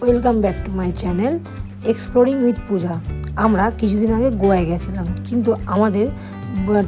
Welcome back to my channel exploring with Puja. আমরা কিছুদিন আগে গোয়ায় গেছিলাম, কিন্তু আমাদের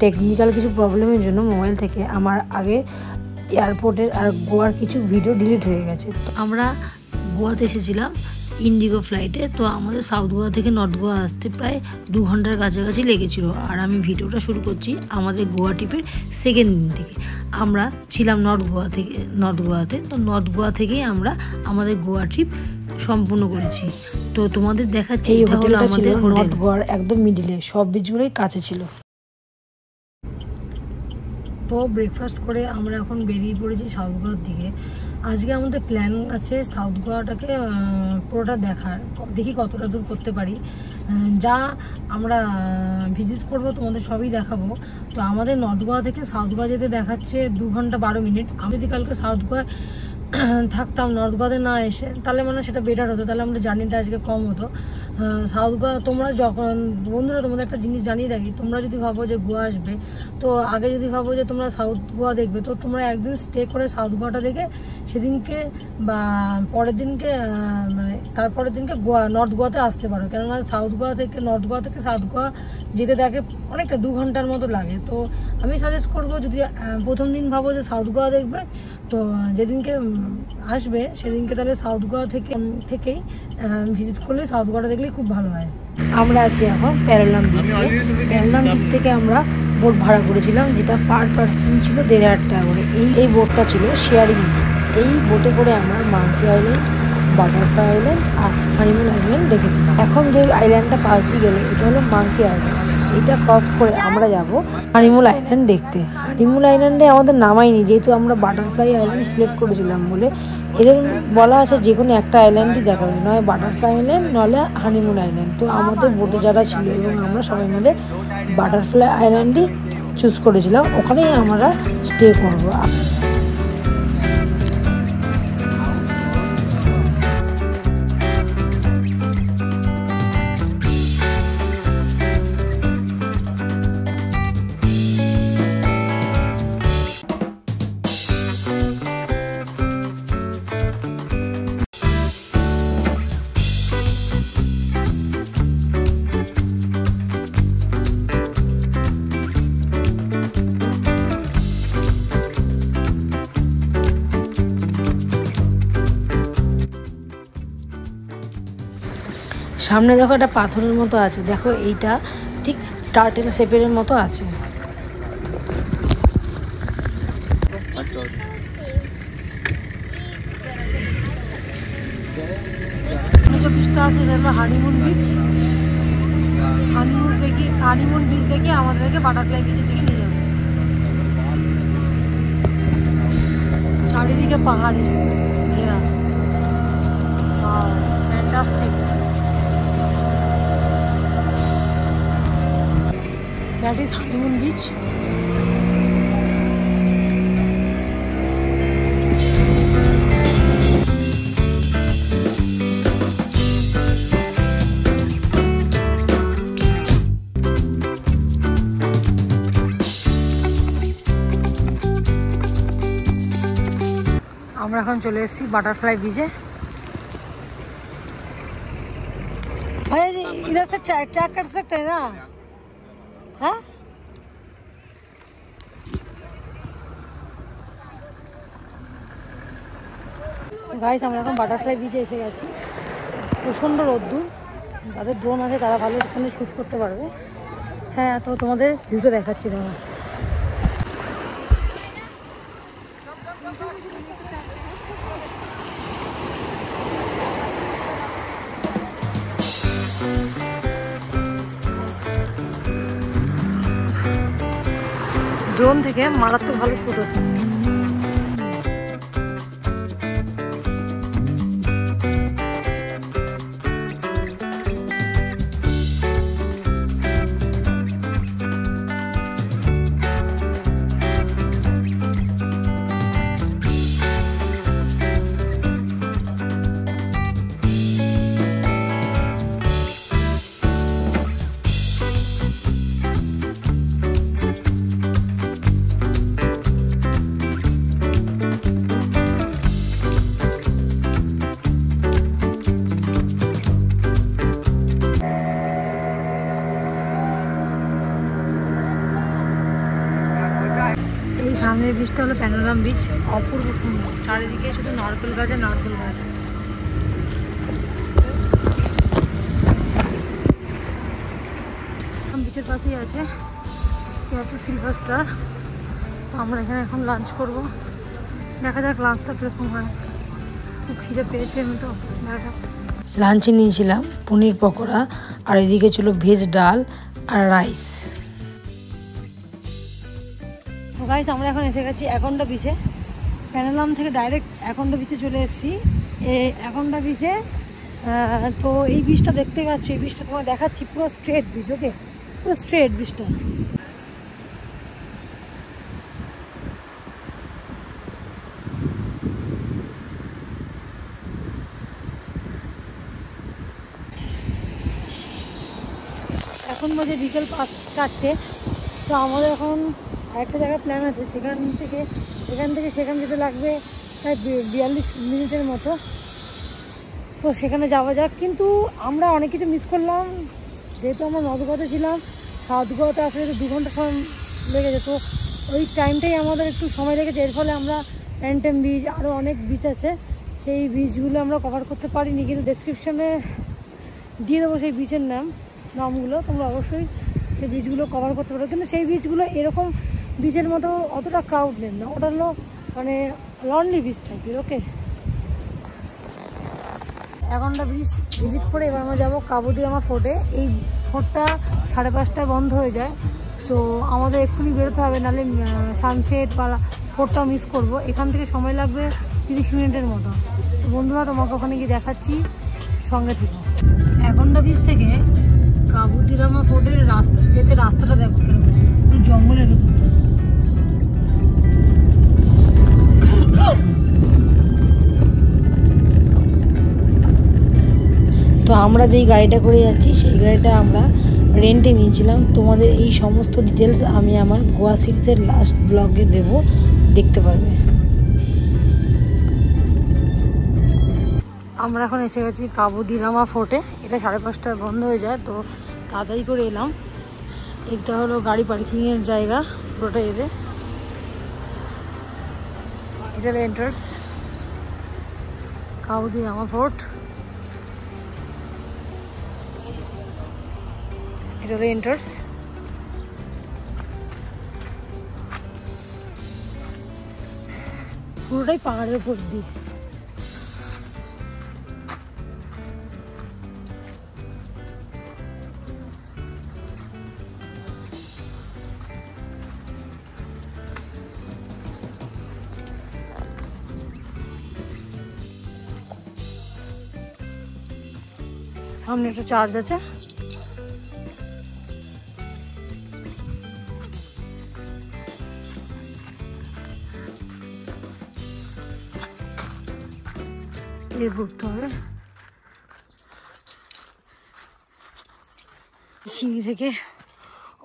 টেকনিক্যাল কিছু প্রবলেমের জন্য মোবাইল থেকে আমার আগে এয়ারপোর্টের আর গোয়ার কিছু ভিডিও ডিলিট হয়ে গেছে। তো আমরা গোয়াতে এসেছিলাম ইন্ডিগো ফ্লাইটে। তো আমাদের সাউথ গোয়া থেকে নর্থ গোয়া আসতে প্রায় 2 ঘন্টার কাছাকাছি লেগেছিল। আর আমি ভিডিওটা শুরু করছি আমাদের গোয়া ট্রিপের সেকেন্ড দিন থেকে। আমরা ছিলাম নর্থ গোয়াতে। তো নর্থ গোয়া থেকেই আমরা আমাদের গোয়া ট্রিপ সম্পূর্ণ করেছি। তো তোমাদের দেখাচ্ছি এই হোটেলটা ছিল নর্থ গোয়ার একদম মিডিলে, সব বিচগুলোই কাছে ছিল। তো ব্রেকফাস্ট করে আমরা এখন বেরিয়ে পড়েছি সাউথ গোয়ার দিকে। আজকে আমাদের প্ল্যান আছে সাউথ গোয়াটাকে পুরোটা দেখার, দেখি কতটা দূর করতে পারি। যা আমরা ভিজিট করব তোমাদের সবই দেখাবো। তো আমাদের নর্থ গোয়া থেকে সাউথ গোয়া যেতে দেখাচ্ছে 2 ঘন্টা 12 মিনিট। আমি যদি কালকে সাউথ গোয়ায় থাকতাম, নর্থ গোয়াতে না এসে, তাহলে মানে সেটা বেটার হতো, তাহলে আমাদের জার্নিটা আজকে কম হতো। সাউথ গোয়া তোমরা যখন বন্ধুরা তোমাদের একটা জিনিস জানিয়ে রাখি, তোমরা যদি ভাবো যে গোয়া আসবে, তো আগে যদি ভাবো যে তোমরা সাউথ গোয়া দেখবে, তো তোমরা একদিন স্টে করে সাউথ গোয়াটা দেখে সেদিনকে বা পরের দিনকে মানে তারপরের দিনকে নর্থ গোয়াতে আসতে পারো। কেননা নর্থ গোয়া থেকে সাউথ গোয়া যেতে দেখে অনেকটা 2 ঘন্টার মতো লাগে। তো আমি সাজেস্ট করবো, যদি প্রথম দিন ভাবো যে সাউথ গোয়া দেখবে, তো যেদিনকে আসবে সেদিনকে তাহলে সাউথ গোয়া থেকেই ভিজিট করলে সাউথ গোয়াটা দেখলে খুব ভালো হয়। আমরা আছি এখন প্যারালাম বিচে। প্যারালাম বিচ থেকে আমরা বোট ভাড়া করেছিলাম, যেটা পার পার্সন ছিল 1,500 টাকা করে। এই বোটটা ছিল শেয়ারিং। এই বোটে করে আমরা মাঙ্কি আইল্যান্ড, বাটারফ্লাই আইল্যান্ড আর হানিমুন আইল্যান্ড দেখেছিলাম। এখন যে আইল্যান্ডটা পাশ দিয়ে গেলে এটা হলো মাঙ্কি আইল্যান্ড। এটা ক্রস করে আমরা যাব হানিমুন আইল্যান্ড দেখতে। হানিমুন আইল্যান্ডে আমাদের নামাইনি, যেহেতু আমরা বাটারফ্লাই আইল্যান্ড সিলেক্ট করেছিলাম বলে। এদের বলা আছে যে কোনো একটা আইল্যান্ডই দেখাবে, নয় বাটারফ্লাই আইল্যান্ড নলে হানিমুন আইল্যান্ড। তো আমাদের বোটে যারা ছিল এবং আমরা সবাই মিলে বাটারফ্লাই আইল্যান্ডই চুজ করেছিলাম, ওখানেই আমরা স্টে করবো। সামনে দেখো একটা পাথরের মতো আছে, দেখো এইটা ঠিক টার্টেল শেপের মতো আছে। হানিমুন বিচ থেকে আমাদেরকে বাটারফ্লাই বিচের দিকে নিয়ে যাবে। চারিদিকে পাহাড়ি ঘেরা, fantastic. That is Honeymoon Beach. আমরা এখন চলে এসেছি বাটারফ্লাই বিচে। इधर से ट्रैक कर सकते हैं ना? हाँ, গাইস আমরা এখন বাটারফ্লাই বিচে এসে গেছি। প্রচণ্ড রোদ্দুর, যাদের ড্রোন আছে তারা ভালো এখানে শ্যুট করতে পারবে। হ্যাঁ, তো তোমাদের ভিউটা দেখাচ্ছি দাঁড়া। ড্রোন থেকে মারাত্মক ভালো শ্যুট হচ্ছে। বিচটা হলো প্যানোরাম বিচ, অপূর্ব সুন্দর, চারিদিকে শুধু নারকেল গাছ আর নারকেল গাছ। বিচের পাশেই আছে ক্যাফে সিলভার স্টার। আমরা এখানে এখন লাঞ্চ করব, দেখা যাক লাঞ্চটা কীরকম হয়। খুব খিদে পেয়েছে, আমি তো দেখা। লাঞ্চে নিয়েছিলাম পনির পকোড়া, আর এদিকে ছিল ভেজ ডাল আর রাইস। তো গাইস, আমরা এখন এসে গেছি অ্যাকোন্ডা বিচে। প্যানোরাম থেকে ডাইরেক্ট অ্যাকোন্ডা বিচে চলে এসেছি। অ্যাকোন্ডা বিচে তো এই বিচটা দেখতে পাচ্ছি, এই বিচটা তোমায় দেখাচ্ছি, পুরো স্ট্রেট বিচ। ওকে, পুরো স্ট্রেট বিচটা। এখন বাজে বিকেল 4টে। তো আমাদের এখন আরেকটা জায়গায় প্ল্যান আছে, সেখান থেকে সেখান যেতে লাগবে প্রায় 42 মিনিটের মতো। তো সেখানে যাওয়া যাক, কিন্তু আমরা অনেক কিছু মিস করলাম। যেহেতু আমরা নর্থ গোয়াতে ছিলাম, সাউথ গোয়াতে আসলে 2 ঘন্টা সময় লেগেছে। তো ওই টাইমটাই আমাদের একটু সময় লেগেছে, এর ফলে আমরা প্যান্টেম বিচ, আরও অনেক বিচ আছে, সেই বিচগুলো আমরা কভার করতে পারিনি। কিন্তু ডেসক্রিপশানে দিয়ে দেবো সেই বিচের নামগুলো, তোমরা অবশ্যই সেই বিচগুলো কভার করতে পারো। কিন্তু সেই বিচগুলো এরকম বিচের মতো অতটা ক্রাউড নেই না, ওটা হলো মানে লনলি বিচ টাইপের। ওকে, অ্যাকোন্ডা বিচ ভিজিট করে এবার আমরা যাবো কাবুদিরামা ফোর্টে। এই ফোর্টটা 5:30টায় বন্ধ হয়ে যায়, তো আমাদের এক্ষুনি বেরোতে হবে, নাহলে সানসেট বা ফোর্টটাও মিস করবো। এখান থেকে সময় লাগবে 30 মিনিটের মতো। তো বন্ধুরা, তোমাকে ওখানে গিয়ে দেখাচ্ছি, সঙ্গে থেকে। অ্যাকোন্ডা বিচ থেকে কাবুদিরামা ফোর্টের রাস্তাটা দেখো, একটু জঙ্গলের ভিতর। তো আমরা যেই গাড়িটা করে যাচ্ছি, সেই গাড়িটা আমরা রেন্টে নিয়েছিলাম। তোমাদের এই সমস্ত ডিটেলস আমি আমার গোয়া সিরিজের লাস্ট ব্লগে দেব, দেখতে পারবে। আমরা এখন এসে গেছি কাবুদিরামা ফোর্টে। এটা 5:30টায় বন্ধ হয়ে যায়, তো তাড়াতাড়ি করে এলাম। এটা হলো গাড়ি পার্কিংয়ের জায়গা পুরোটা। এটা হলো এন্ট্রান্স কাবুদিরামা ফোর্ট। এটা হলো এন্ট্রান্স। পুরোটাই পাহাড়ের উপর দিয়ে। সামনে একটা চার্চ আছে। ঘুরতে হবে সিঁড়ি থেকে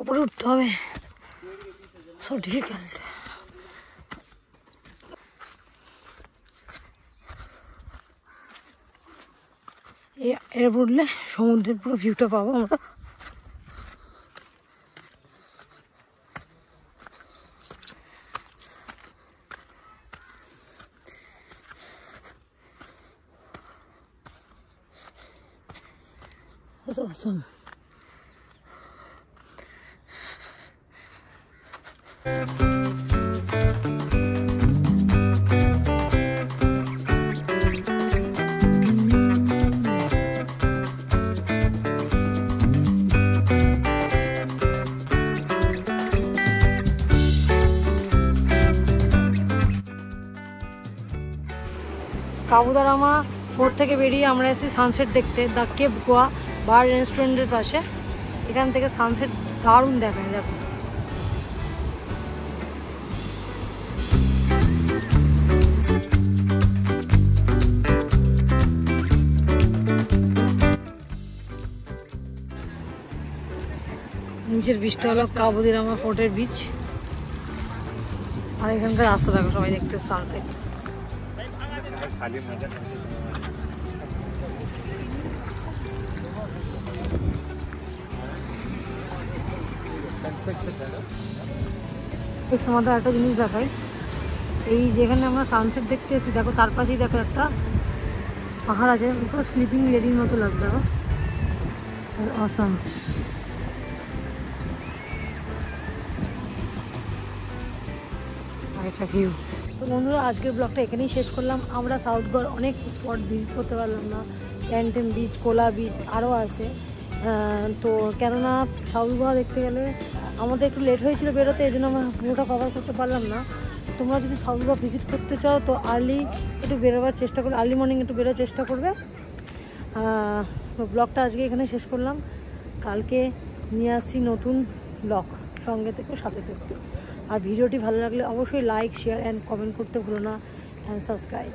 উপরে উঠতে হবে, সো ডিফিকাল্ট। এর উঠলে সমুদ্রের পুরো ভিউটা পাবো আমরা। That's awesome. কাবুদিরামা ফোর্ট থেকে বেরিয়ে আমরা এসেছি সানসেট দেখতে, দ্য কেপ গোয়া বার রেস্টুরেন্টের পাশে। এখান থেকে সানসেট দারুণ দেখায়, দেখো। নিচের বিচটা হলো কাবুদিরামা ফোর্টের বিচ, আর এখানকার রাস্তা দেখো, সবাই দেখতে সানসেট। তোমাদের একটা জিনিস দেখাই, এই যেখানে আমরা সানসেট দেখতে এসেছি দেখো, তার পাশেই দেখো একটা পাহাড় আছে, পুরো স্লিপিং লেডির মতো লাগবে। অসাম। একটা ভিউ। তো বন্ধুরা, আজকের ব্লগটা এখানেই শেষ করলাম। আমরা সাউথগড় অনেক স্পট ভিজিট করতে পারলাম না, প্যান্টেম বিচ, কোলা বিচ আরও আছে। তো কেননা সাউথগড় দেখতে গেলে আমাদের একটু লেট হয়েছিল বেরোতে, এই জন্য আমরা পুরোটা কভার করতে পারলাম না। তোমরা যদি সাউথগড় ভিজিট করতে চাও তো আর্লি একটু বেরোবার চেষ্টা করবে, আর্লি মর্নিং একটু বেরোর চেষ্টা করবে। ব্লগটা আজকে এখানে শেষ করলাম, কালকে নিয়ে আসছি নতুন ব্লগ, সঙ্গে থেকো, সাথে থেকো। আর ভিডিওটি ভালো লাগলে অবশ্যই লাইক, শেয়ার অ্যান্ড কমেন্ট করতে ভুলো না, অ্যান্ড সাবস্ক্রাইব।